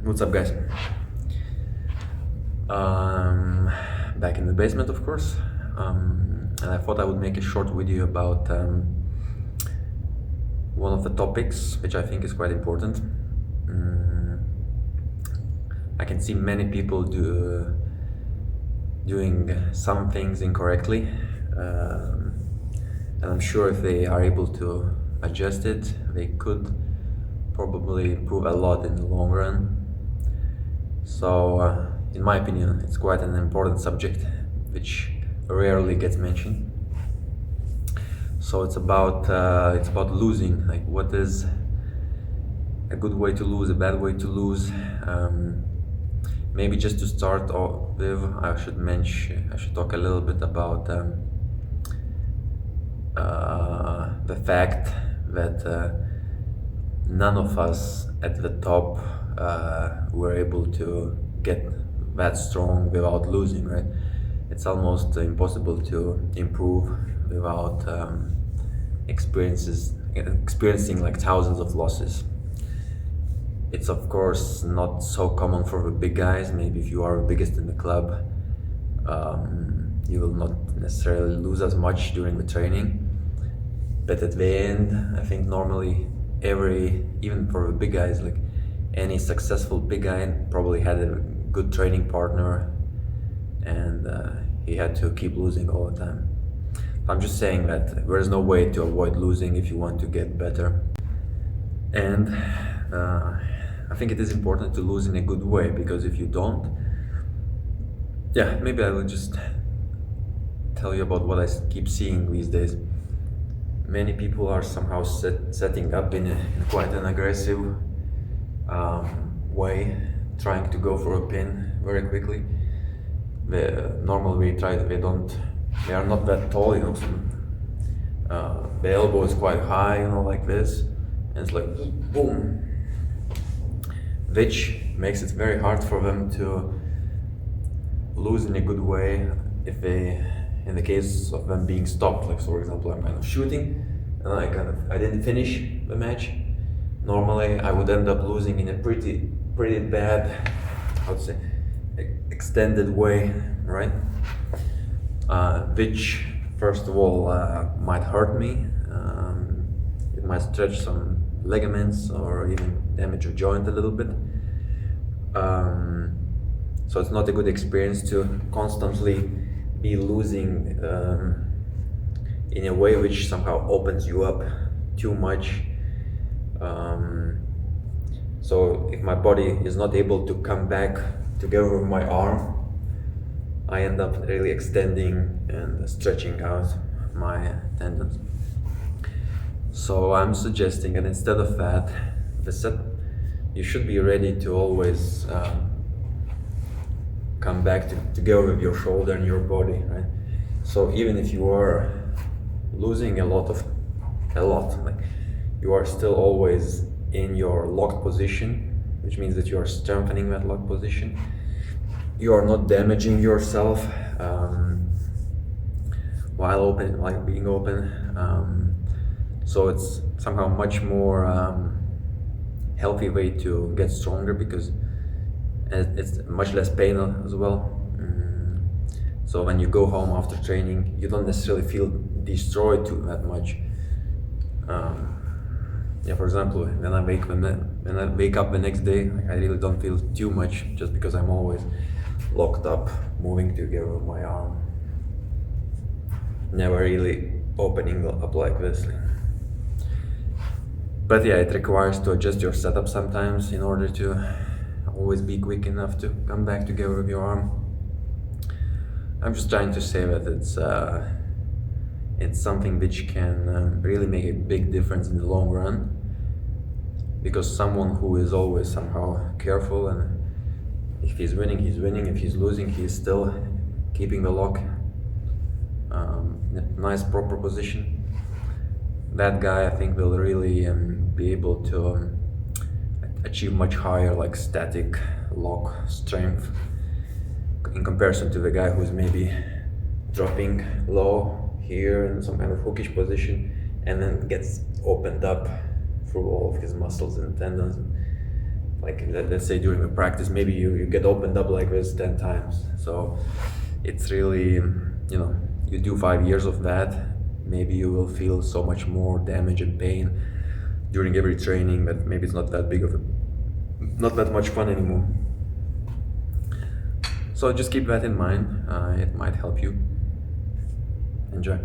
What's up, guys? Back in the basement, of course, and I thought I would make a short video about one of the topics which I think is quite important. I can see many people doing some things incorrectly, and I'm sure if they are able to adjust it, they could probably improve a lot in the long run. So, in my opinion, it's quite an important subject which rarely gets mentioned. So it's about losing. Like, what is a good way to lose, a bad way to lose? Maybe just to start off with, I should talk a little bit about the fact that none of us at the top were able to get that strong without losing, right? It's almost impossible to improve without experiencing like thousands of losses. It's of course not so common for the big guys. Maybe if you are the biggest in the club, you will not necessarily lose as much during the training. But at the end, I think normally even for the big guys, like any successful big guy probably had a good training partner, and he had to keep losing all the time. I'm just saying that there is no way to avoid losing if you want to get better. And I think it is important to lose in a good way, because if you don't, maybe I will just tell you about what I keep seeing these days. Many people are somehow setting up in quite an aggressive way, trying to go for a pin very quickly. Normally they are not that tall, you know. The elbow is quite high, you know, like this, and it's like boom, which makes it very hard for them to lose in a good way in the case of them being stopped. Like, for example, I'm kind of shooting and I didn't finish the match. Normally I would end up losing in a pretty bad, how to say, extended way, right? Which first of all might hurt me. It might stretch some ligaments or even damage a joint a little bit. So it's not a good experience to constantly be losing in a way which somehow opens you up too much. So if my body is not able to come back together with my arm, I end up really extending and stretching out my tendons. So I'm suggesting that instead of that, you should be ready to always come back together with your shoulder and your body, right? So even if you are losing a lot, like, you are still always in your locked position, which means that you are strengthening that locked position. You are not damaging yourself while being open. So it's somehow much more healthy way to get stronger, because it's much less pain as well. So when you go home after training, you don't necessarily feel destroyed that much. For example, when I wake up the next day, I really don't feel too much, just because I'm always locked up, moving together with my arm, never really opening up like this. But it requires to adjust your setup sometimes in order to always be quick enough to come back together with your arm. I'm just trying to say that it's something which can really make a big difference in the long run, because someone who is always somehow careful, and if he's winning, he's winning. If he's losing, he's still keeping the lock in a nice proper position. That guy, I think, will really be able to achieve much higher like static lock strength in comparison to the guy who's maybe dropping low here in some kind of hookish position and then gets opened up through all of his muscles and tendons. like let's say during a practice, maybe you get opened up like this 10 times. So it's really, you know, you do 5 years of that, maybe you will feel so much more damage and pain during every training that maybe it's not that big of a, not that much fun anymore. So just keep that in mind, it might help you. Enjoy.